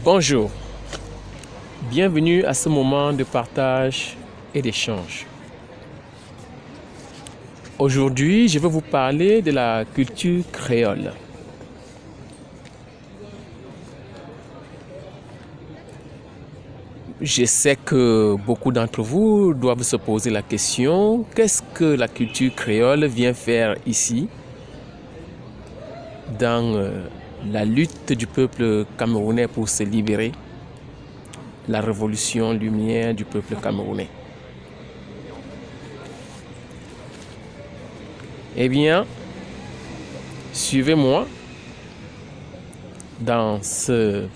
Bonjour, bienvenue à ce moment de partage et d'échange. Aujourd'hui, je vais vous parler de la culture créole. Je sais que beaucoup d'entre vous doivent se poser la question, qu'est-ce que la culture créole vient faire ici dans la lutte du peuple camerounais pour se libérer, la révolution lumière du peuple camerounais. Eh bien, suivez-moi dans cette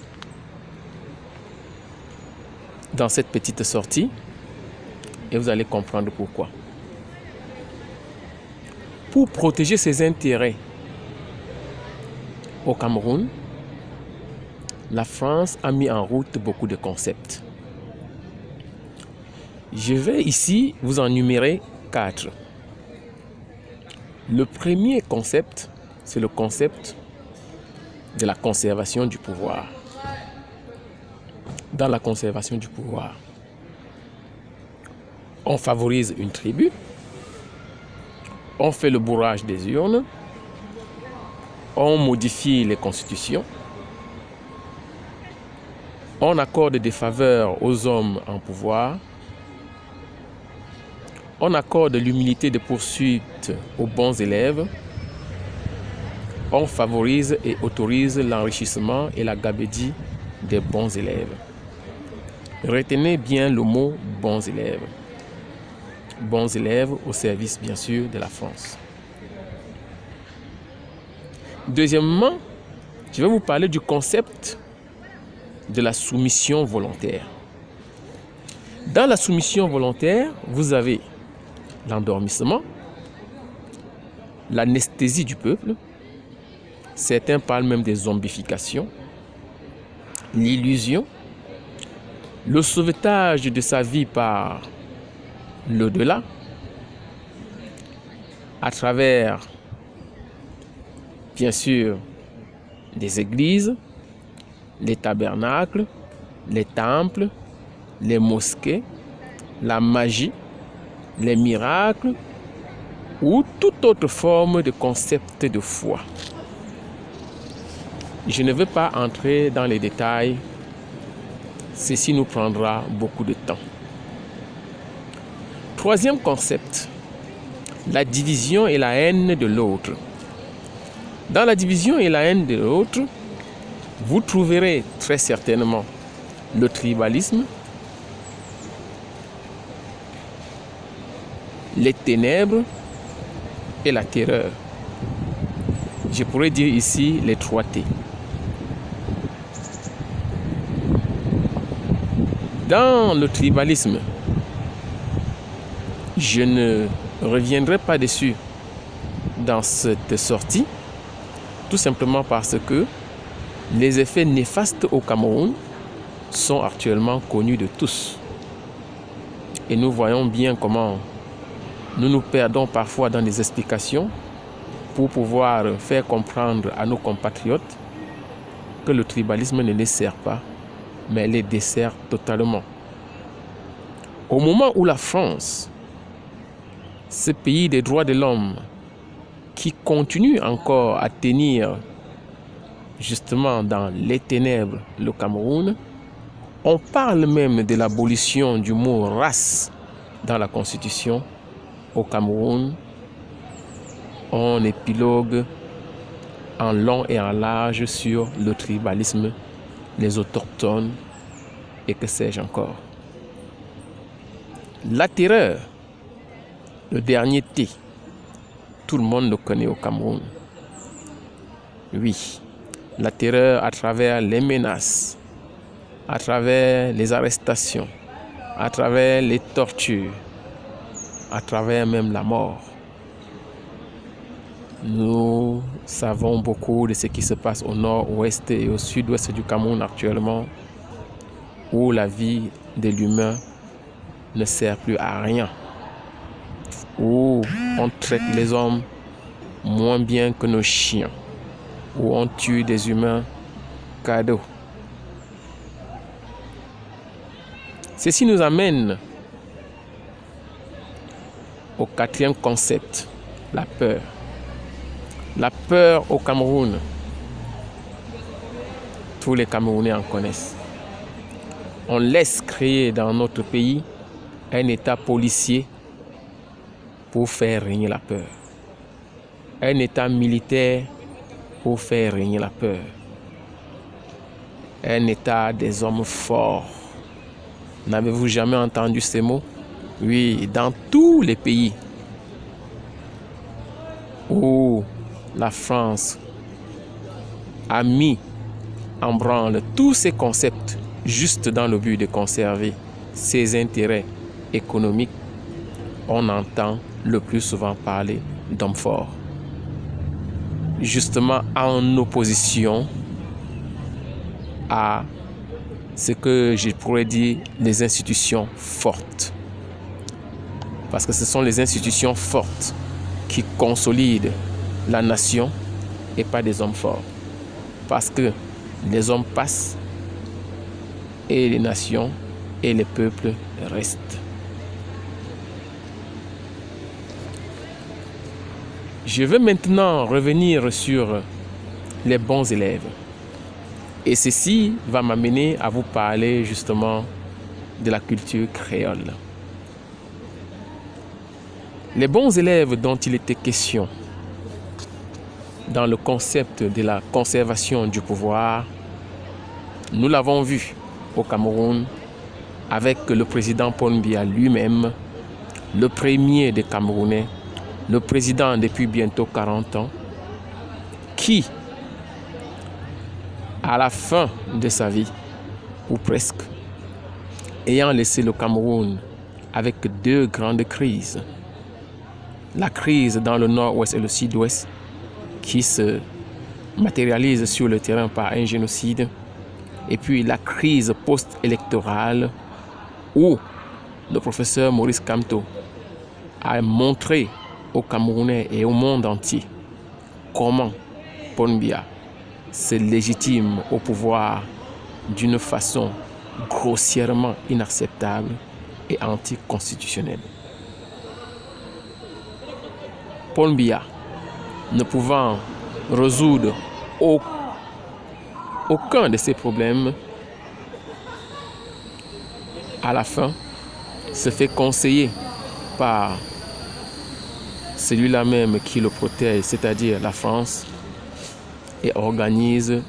petite sortie et vous allez comprendre pourquoi. Pour protéger ses intérêts au Cameroun, la France a mis en route beaucoup de concepts. Je vais ici vous en numérer 4. Le premier concept, c'est le concept de la conservation du pouvoir. Dans la conservation du pouvoir, on favorise une tribu, on fait le bourrage des urnes, on modifie les constitutions, on accorde des faveurs aux hommes en pouvoir, on accorde l'humilité de poursuite aux bons élèves, on favorise et autorise l'enrichissement et la gabédie des bons élèves. Retenez bien le mot « bons élèves ». Bons élèves au service, bien sûr, de la France. Deuxièmement, je vais vous parler du concept de la soumission volontaire. Dans la soumission volontaire, vous avez l'endormissement, l'anesthésie du peuple, certains parlent même des zombifications, l'illusion, le sauvetage de sa vie par l'au-delà, à travers, bien sûr, les églises, les tabernacles, les temples, les mosquées, la magie, les miracles ou toute autre forme de concept de foi. Je ne veux pas entrer dans les détails, ceci nous prendra beaucoup de temps. Troisième concept, la division et la haine de l'autre. Dans la division et la haine de l'autre, vous trouverez très certainement le tribalisme, les ténèbres et la terreur. Je pourrais dire ici les 3 T. Dans le tribalisme, je ne reviendrai pas dessus dans cette sortie, tout simplement parce que les effets néfastes au Cameroun sont actuellement connus de tous. Et nous voyons bien comment nous nous perdons parfois dans des explications pour pouvoir faire comprendre à nos compatriotes que le tribalisme ne les sert pas, mais les dessert totalement. Au moment où la France, ce pays des droits de l'homme, qui continue encore à tenir justement dans les ténèbres le Cameroun, on parle même de l'abolition du mot race dans la Constitution. Au Cameroun, on épilogue en long et en large sur le tribalisme, les autochtones et que sais-je encore. La terreur, le dernier T, tout le monde le connaît au Cameroun. Oui, la terreur à travers les menaces, à travers les arrestations, à travers les tortures, à travers même la mort. Nous savons beaucoup de ce qui se passe au nord-ouest et au sud-ouest du Cameroun actuellement, où la vie de l'humain ne sert plus à rien, où on traite les hommes moins bien que nos chiens, où on tue des humains cadeaux. Ceci nous amène au quatrième concept, la peur. La peur au Cameroun. Tous les Camerounais en connaissent. On laisse créer dans notre pays un État policier pour faire régner la peur. Un État militaire pour faire régner la peur. Un État des hommes forts. N'avez-vous jamais entendu ces mots? Oui, dans tous les pays où la France a mis en branle tous ces concepts juste dans le but de conserver ses intérêts économiques, on entend le plus souvent parler d'hommes forts. Justement en opposition à ce que je pourrais dire les institutions fortes. Parce que ce sont les institutions fortes qui consolident la nation et pas des hommes forts. Parce que les hommes passent et les nations et les peuples restent. Je veux maintenant revenir sur les bons élèves. Et ceci va m'amener à vous parler justement de la culture créole. Les bons élèves dont il était question dans le concept de la conservation du pouvoir, nous l'avons vu au Cameroun avec le président Paul Biya lui-même, le premier des Camerounais, le président depuis bientôt 40 ans, qui, à la fin de sa vie, ou presque, ayant laissé le Cameroun avec deux grandes crises, la crise dans le nord-ouest et le sud-ouest, qui se matérialise sur le terrain par un génocide, et puis la crise post-électorale où le professeur Maurice Kamto a montré aux Camerounais et au monde entier comment Paul Biya se légitime au pouvoir d'une façon grossièrement inacceptable et anticonstitutionnelle. Paul Biya, ne pouvant résoudre aucun de ces problèmes, à la fin, se fait conseiller par celui-là même qui le protège, c'est-à-dire la France, et organise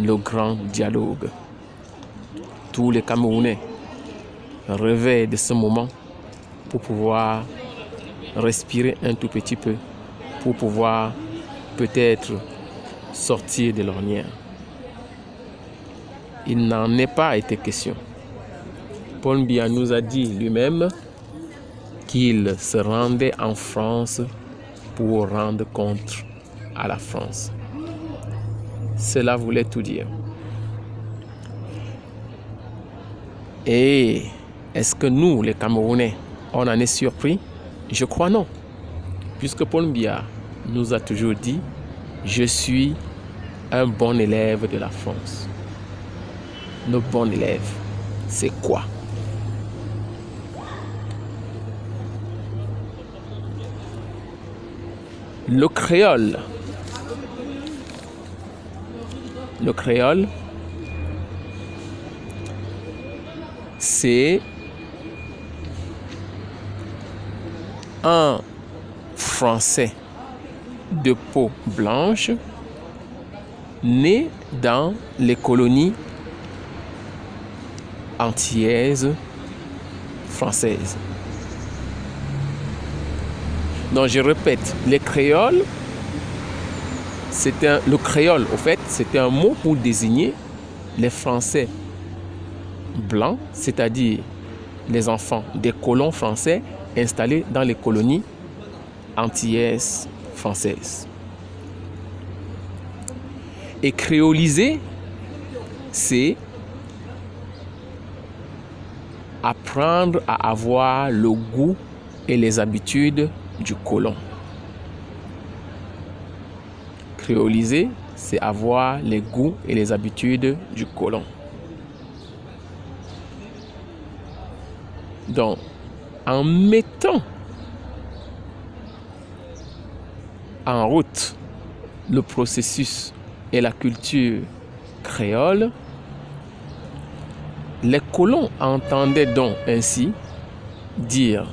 le grand dialogue. Tous les Camerounais rêvaient de ce moment pour pouvoir respirer un tout petit peu, pour pouvoir peut-être sortir de l'ornière. Il n'en est pas été question. Paul Biya nous a dit lui-même qu'il se rendait en France pour rendre compte à la France. Cela voulait tout dire. Et est-ce que nous, les Camerounais, on en est surpris? Je crois non. Puisque Paul Biya nous a toujours dit « Je suis un bon élève de la France ». Le bon élève, c'est quoi? Le créole, c'est un Français de peau blanche né dans les colonies antillaises françaises. Donc je répète, les créoles, le créole, au fait, c'était un mot pour désigner les Français blancs, c'est-à-dire les enfants des colons français installés dans les colonies antillaises françaises. Et créoliser, c'est apprendre à avoir le goût et les habitudes du colon. Créoliser, c'est avoir les goûts et les habitudes du colon. Donc, en mettant en route le processus et la culture créole, les colons entendaient donc ainsi dire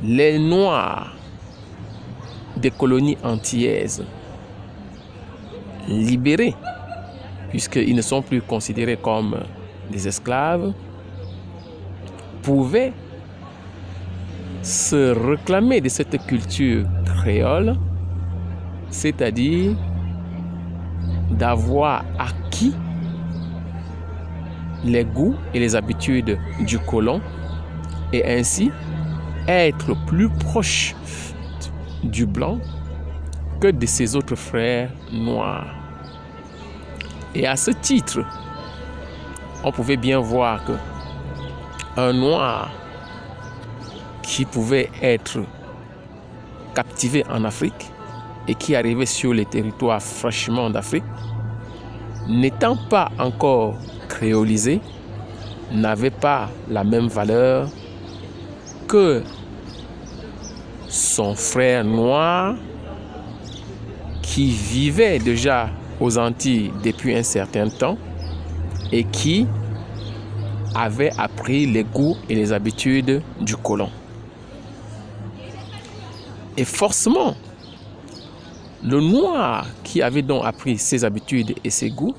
les Noirs des colonies antillaises libérés, puisqu'ils ne sont plus considérés comme des esclaves, pouvaient se réclamer de cette culture créole, c'est-à-dire d'avoir acquis les goûts et les habitudes du colon et ainsi être plus proche du blanc que de ses autres frères noirs. Et à ce titre, on pouvait bien voir que un noir qui pouvait être captivé en Afrique et qui arrivait sur les territoires fraîchement d'Afrique, n'étant pas encore créolisé, n'avait pas la même valeur que son frère noir qui vivait déjà aux Antilles depuis un certain temps et qui avait appris les goûts et les habitudes du colon. Et forcément, le noir qui avait donc appris ses habitudes et ses goûts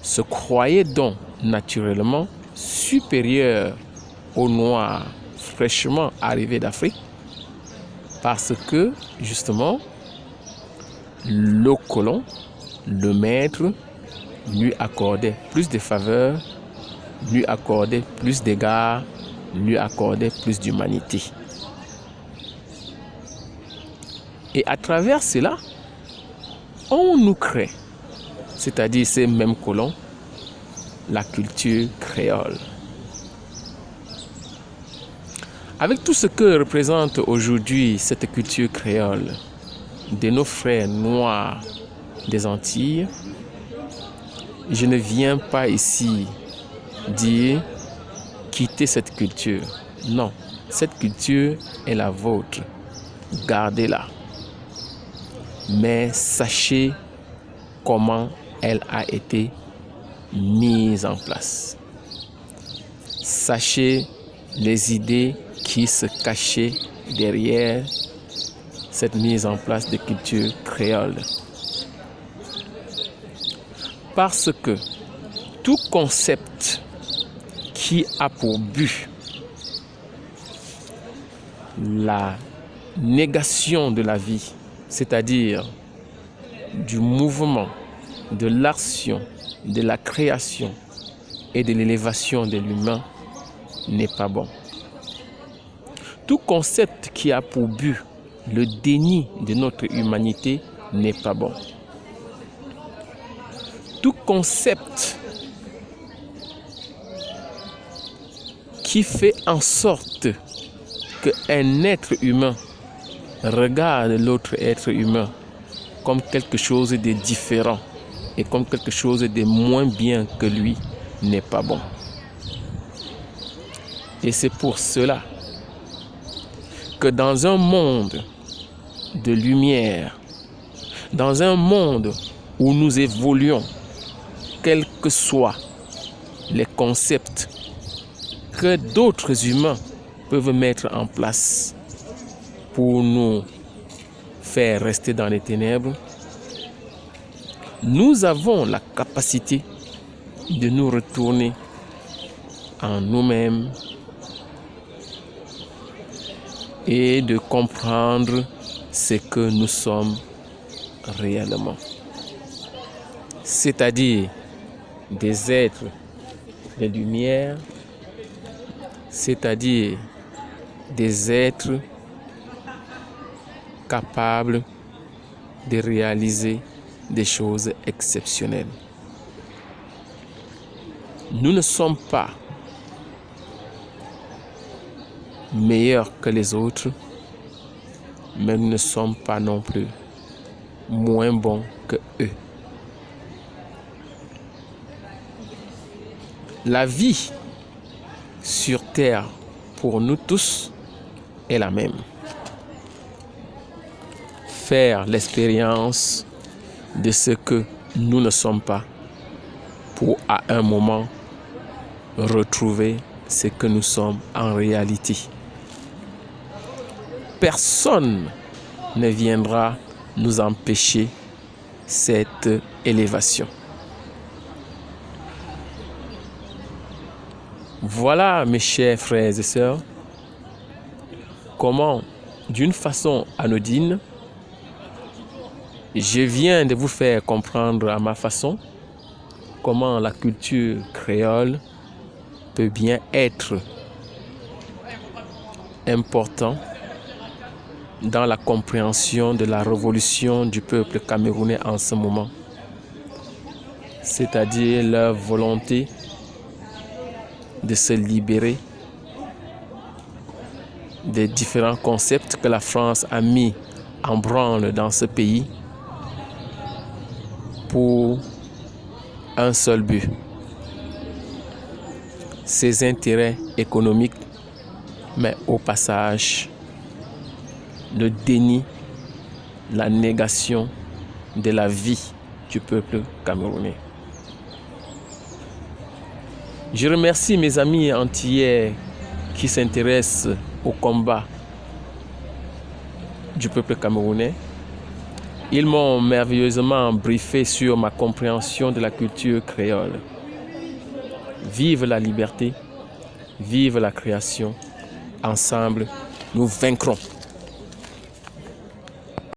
se croyait donc naturellement supérieur au noir fraîchement arrivé d'Afrique parce que justement le colon, le maître, lui accordait plus de faveurs, lui accordait plus d'égards, lui accordait plus d'humanité. Et à travers cela, on nous crée, c'est-à-dire ces mêmes colons, la culture créole. Avec tout ce que représente aujourd'hui cette culture créole de nos frères noirs des Antilles, je ne viens pas ici dire quitter cette culture. Non, cette culture est la vôtre. Gardez-la. Mais sachez comment elle a été mise en place. Sachez les idées qui se cachaient derrière cette mise en place de culture créole. Parce que tout concept qui a pour but la négation de la vie, c'est-à-dire du mouvement, de l'action, de la création et de l'élévation de l'humain, n'est pas bon. Tout concept qui a pour but le déni de notre humanité n'est pas bon. Tout concept qui fait en sorte qu'un être humain regarde l'autre être humain comme quelque chose de différent et comme quelque chose de moins bien que lui n'est pas bon. Et c'est pour cela que dans un monde de lumière, dans un monde où nous évoluons, quels que soient les concepts que d'autres humains peuvent mettre en place pour nous faire rester dans les ténèbres, nous avons la capacité de nous retourner en nous-mêmes et de comprendre ce que nous sommes réellement. C'est-à-dire des êtres de lumière, c'est-à-dire des êtres capables de réaliser des choses exceptionnelles. Nous ne sommes pas meilleurs que les autres, mais nous ne sommes pas non plus moins bons que eux. La vie sur terre pour nous tous est la même. Faire l'expérience de ce que nous ne sommes pas pour à un moment retrouver ce que nous sommes en réalité. Personne ne viendra nous empêcher cette élévation. Voilà, mes chers frères et sœurs, comment, d'une façon anodine, je viens de vous faire comprendre à ma façon comment la culture créole peut bien être important dans la compréhension de la révolution du peuple camerounais en ce moment, c'est-à-dire leur volonté de se libérer des différents concepts que la France a mis en branle dans ce pays pour un seul but: ses intérêts économiques, mais au passage le déni, la négation de la vie du peuple camerounais. Je remercie mes amis antillais qui s'intéressent au combat du peuple camerounais. Ils m'ont merveilleusement briefé sur ma compréhension de la culture créole. Vive la liberté, vive la création. Ensemble, nous vaincrons.